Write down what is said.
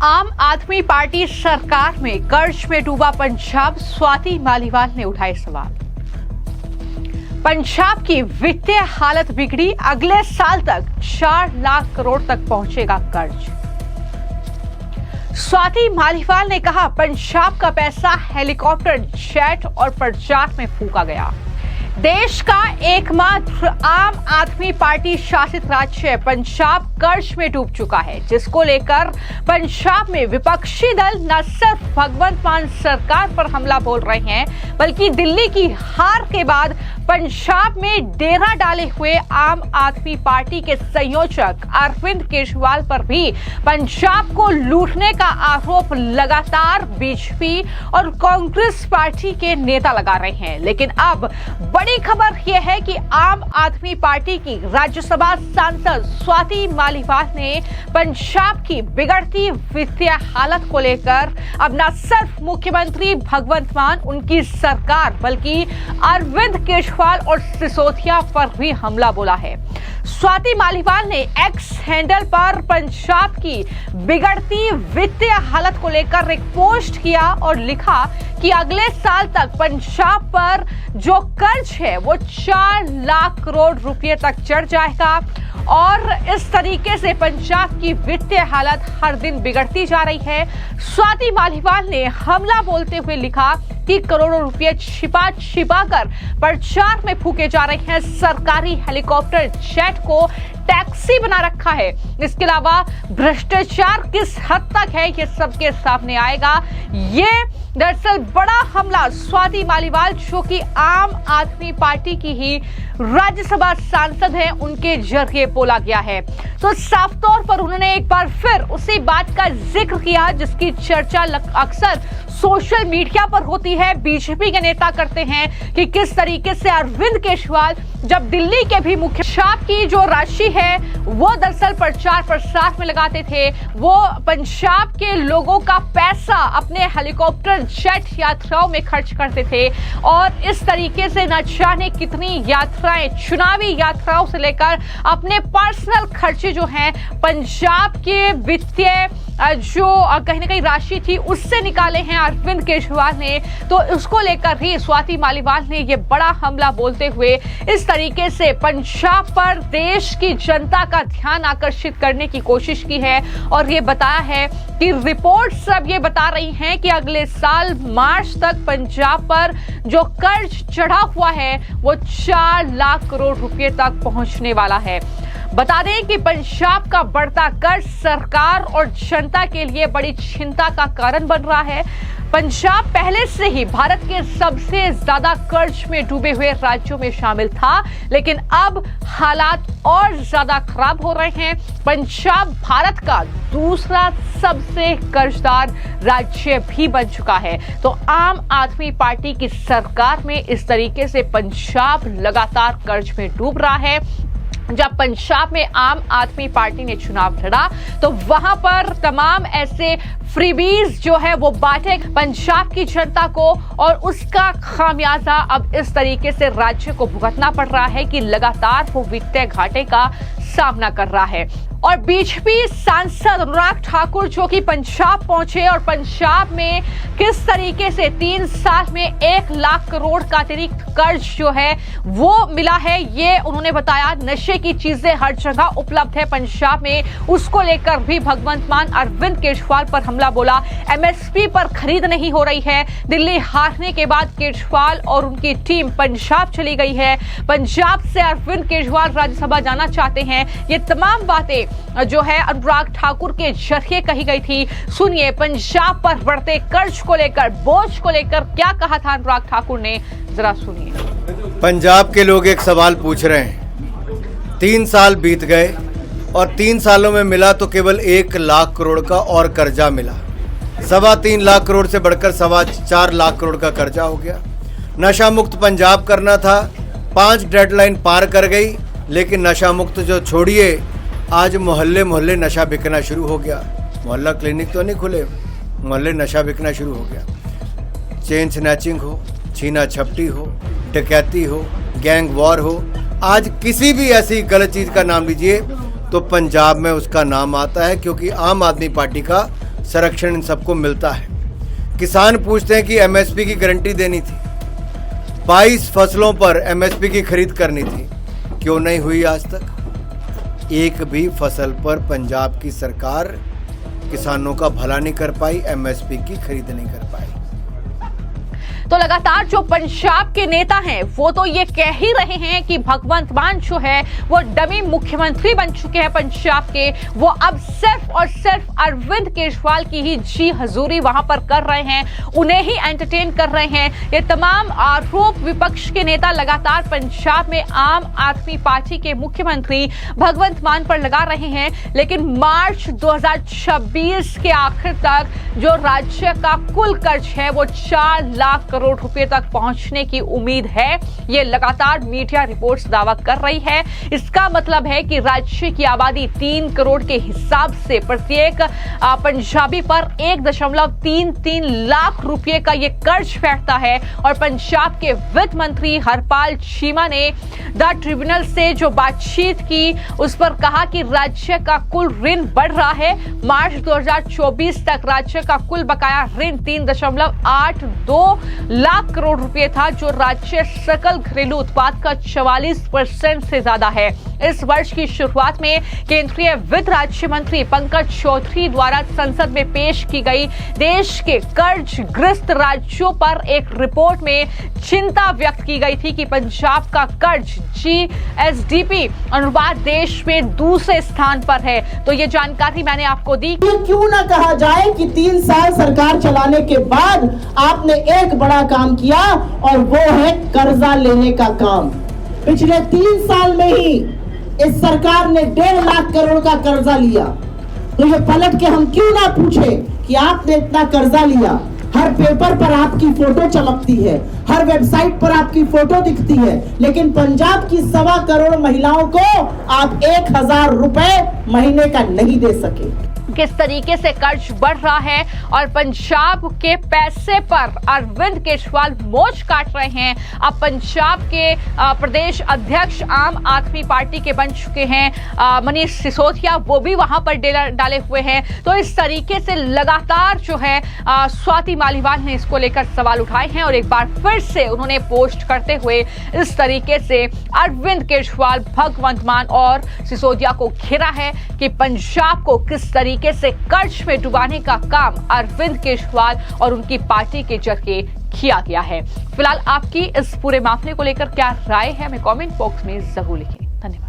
आम आदमी पार्टी सरकार में कर्ज में डूबा पंजाब, स्वाति मालीवाल ने उठाए सवाल। पंजाब की वित्तीय हालत बिगड़ी, अगले साल तक 4 लाख करोड़ तक पहुंचेगा कर्ज। स्वाति मालीवाल ने कहा, पंजाब का पैसा हेलीकॉप्टर, जेट और प्रचार में फूका गया। देश का एकमात्र आम आदमी पार्टी शासित राज्य पंजाब कर्ज में डूब चुका है, जिसको लेकर पंजाब में विपक्षी दल न सिर्फ भगवंत मान सरकार पर हमला बोल रहे हैं, बल्कि दिल्ली की हार के बाद पंजाब में डेरा डाले हुए आम आदमी पार्टी के संयोजक अरविंद केजरीवाल पर भी पंजाब को लूटने का आरोप लगातार बीजेपी और कांग्रेस पार्टी के नेता लगा रहे हैं। लेकिन अब बड़ी खबर यह है कि आम आदमी पार्टी की राज्यसभा सांसद स्वाति मालीवाल ने पंजाब की बिगड़ती वित्तीय हालत को लेकर अब न सिर्फ मुख्यमंत्री भगवंत मान, उनकी सरकार, बल्कि अरविंद केजरीवाल और सिसोदिया पर भी हमला बोला है। स्वाति मालीवाल ने एक्स हैंडल पर पंजाब की बिगड़ती वित्तीय हालत को लेकर एक पोस्ट किया और लिखा कि अगले साल तक पंजाब पर जो कर्ज है वो 4 लाख करोड़ रुपए तक चढ़ जाएगा और इस तरीके से पंजाब की वित्तीय हालत हर दिन बिगड़ती जा रही है। स्वाति मालीवाल ने हमला बोलते हुए लिखा कि करोड़ों रुपए छिपा कर प्रचार में फूके जा रहे हैं। सरकारी हेलीकॉप्टर, जेट को टैक्सी बना रखा है। इसके अलावा भ्रष्टाचार किस हद तक है ये सबके सामने आएगा। ये दरअसल बड़ा हमला स्वाति मालीवाल, जो कि आम आदमी पार्टी की ही राज्यसभा सांसद हैं, उनके जरिए बोला गया है। तो साफ तौर पर उन्होंने एक बार फिर उसी बात का जिक्र किया जिसकी चर्चा अक्सर सोशल मीडिया पर होती है, बीजेपी के नेता करते हैं कि किस तरीके से अरविंद केजरीवाल जब दिल्ली के भी मुख्य पंजाब की जो राशि है वो दरअसल प्रचार प्रसार में लगाते थे, वो पंजाब के लोगों का पैसा अपने हेलीकॉप्टर, जेट यात्राओं में खर्च करते थे और इस तरीके से न जाने कितनी यात्राएं, चुनावी यात्राओं से लेकर अपने पर्सनल खर्चे जो हैं पंजाब के वित्तीय जो कहीं ना कहीं राशि थी उससे निकाले हैं अरविंद केजरीवाल ने। तो उसको लेकर ही स्वाति मालीवाल ने ये बड़ा हमला बोलते हुए इस तरीके से पंजाब पर देश की जनता का ध्यान आकर्षित करने की कोशिश की है और ये बताया है कि रिपोर्ट्स सब ये बता रही हैं कि अगले साल मार्च तक पंजाब पर जो कर्ज चढ़ा हुआ है वो 4 लाख करोड़ रुपए तक पहुंचने वाला है। बता दें कि पंजाब का बढ़ता कर्ज सरकार और जनता के लिए बड़ी चिंता का कारण बन रहा है। पंजाब पहले से ही भारत के सबसे ज्यादा कर्ज में डूबे हुए राज्यों में शामिल था, लेकिन अब हालात और ज्यादा खराब हो रहे हैं। पंजाब भारत का दूसरा सबसे कर्जदार राज्य भी बन चुका है। तो आम आदमी पार्टी की सरकार में इस तरीके से पंजाब लगातार कर्ज में डूब रहा है। जब पंजाब में आम आदमी पार्टी ने चुनाव लड़ा तो वहां पर तमाम ऐसे फ्रीबीज जो है वो बांटे पंजाब की जनता को और उसका खामियाजा अब इस तरीके से राज्य को भुगतना पड़ रहा है कि लगातार वो वित्तीय घाटे का सामना कर रहा है। और बीजेपी सांसद अनुराग ठाकुर जो कि पंजाब पहुंचे और पंजाब में किस तरीके से 3 साल में 1 लाख करोड़ का अतिरिक्त कर्ज जो है वो मिला है, ये उन्होंने बताया। नशे की चीजें हर जगह उपलब्ध है पंजाब में, उसको लेकर भी भगवंत मान अरविंद केजरीवाल पर हमला बोला। एमएसपी पर खरीद नहीं हो रही है। दिल्ली हारने के बाद केजरीवाल और उनकी टीम पंजाब चली गई है। पंजाब से अरविंद केजरीवाल राज्यसभा जाना चाहते हैं। ये तमाम बातें जो है अनुराग ठाकुर के जरिए कही गई थी। सुनिए पंजाब पर बढ़ते कर्ज को लेकर, बोझ को लेकर क्या कहा था अनुराग ठाकुर ने, जरा सुनिए। पंजाब के लोग एक सवाल पूछ रहे हैं, 3 साल बीत गए और 3 सालों में मिला तो केवल 1 लाख करोड़ का और कर्जा मिला। 3.25 लाख करोड़ से बढ़कर 4.25 लाख करोड़ का कर्जा हो गया। नशा मुक्त पंजाब करना था, 5 डेडलाइन पार कर गई, लेकिन नशा मुक्त जो छोड़िए, आज मोहल्ले मोहल्ले नशा बिकना शुरू हो गया। मोहल्ला क्लिनिक तो नहीं खुले, मोहल्ले नशा बिकना शुरू हो गया। चेन स्नैचिंग हो, छीना झपटी हो, डकैती हो, गैंग वॉर हो, आज किसी भी ऐसी गलत चीज़ का नाम लीजिए तो पंजाब में उसका नाम आता है, क्योंकि आम आदमी पार्टी का संरक्षण इन सबको मिलता है। किसान पूछते हैं कि एमएसपी की गारंटी देनी थी, 22 फसलों पर एमएसपी की खरीद करनी थी, क्यों नहीं हुई आज तक? एक भी फसल पर पंजाब की सरकार किसानों का भला नहीं कर पाई, एमएसपी की खरीद नहीं कर पाई। तो लगातार जो पंजाब के नेता हैं वो तो ये कह ही रहे हैं कि भगवंत मान जो है वो डमी मुख्यमंत्री बन चुके हैं पंजाब के, वो अब सिर्फ और सिर्फ अरविंद केजरीवाल की ही जी हजूरी वहां पर कर रहे हैं, उन्हें ही एंटरटेन कर रहे हैं। ये तमाम आरोप विपक्ष के नेता लगातार पंजाब में आम आदमी पार्टी के मुख्यमंत्री भगवंत मान पर लगा रहे हैं। लेकिन मार्च 2026 के आखिर तक जो राज्य का कुल कर्ज है वो 4 लाख करोड़ रुपए तक पहुंचने की उम्मीद है, ये लगातार मीडिया रिपोर्ट्स दावा कर रही है। इसका मतलब है कि राज्य की आबादी 3 करोड़ के हिसाब से प्रत्येक पंजाबी पर 1.33 लाख रुपए का ये कर्ज बैठता है। और पंजाब के वित्त मंत्री हरपाल चीमा ने द ट्रिब्यूनल से जो बातचीत की उस पर कहा कि राज्य का कुल ऋण बढ़ रहा है। मार्च 2024 तक राज्य का कुल बकाया ऋण 3.82 लाख करोड़ रुपए था, जो राज्य सकल घरेलू उत्पाद का 44% से ज्यादा है। इस वर्ष की शुरुआत में केंद्रीय वित्त राज्य मंत्री पंकज चौधरी द्वारा संसद में पेश की गई देश के कर्जग्रस्त राज्यों पर एक रिपोर्ट में चिंता व्यक्त की गई थी कि पंजाब का कर्ज जीएसडीपी अनुपात देश में दूसरे स्थान पर है। तो ये जानकारी मैंने आपको दी। क्यों ना कहा जाए कि 3 साल सरकार चलाने के बाद आपने एक बड़ा काम किया और वो है कर्जा लेने का काम। पिछले 3 साल में ही इस सरकार ने 1.5 लाख करोड़ का कर्जा लिया। तो ये पलट के हम क्यों ना पूछे कि आपने इतना कर्जा लिया। हर पेपर पर आपकी फोटो चमकती है, हर वेबसाइट पर आपकी फोटो दिखती है, लेकिन पंजाब की 1.25 करोड़ महिलाओं को आप 1000 रुपए महीने का नहीं दे सके। किस तरीके से कर्ज बढ़ रहा है और पंजाब के पैसे पर अरविंद केजरीवाल मोच काट रहे हैं। अब पंजाब के प्रदेश अध्यक्ष आम आदमी पार्टी के बन चुके हैं मनीष सिसोदिया, वो भी वहां पर डाले हुए हैं। तो इस तरीके से लगातार जो है स्वाति मालीवाल ने इसको लेकर सवाल उठाए हैं और एक बार फिर से उन्होंने पोस्ट करते हुए इस तरीके से अरविंद केजरीवाल, भगवंत मान और सिसोदिया को घेरा है कि पंजाब को किस तरीके से कर्ज में डुबाने का काम अरविंद केजरीवाल और उनकी पार्टी के जरिए किया गया है। फिलहाल आपकी इस पूरे मामले को लेकर क्या राय है, हमें कमेंट बॉक्स में जरूर लिखें। धन्यवाद।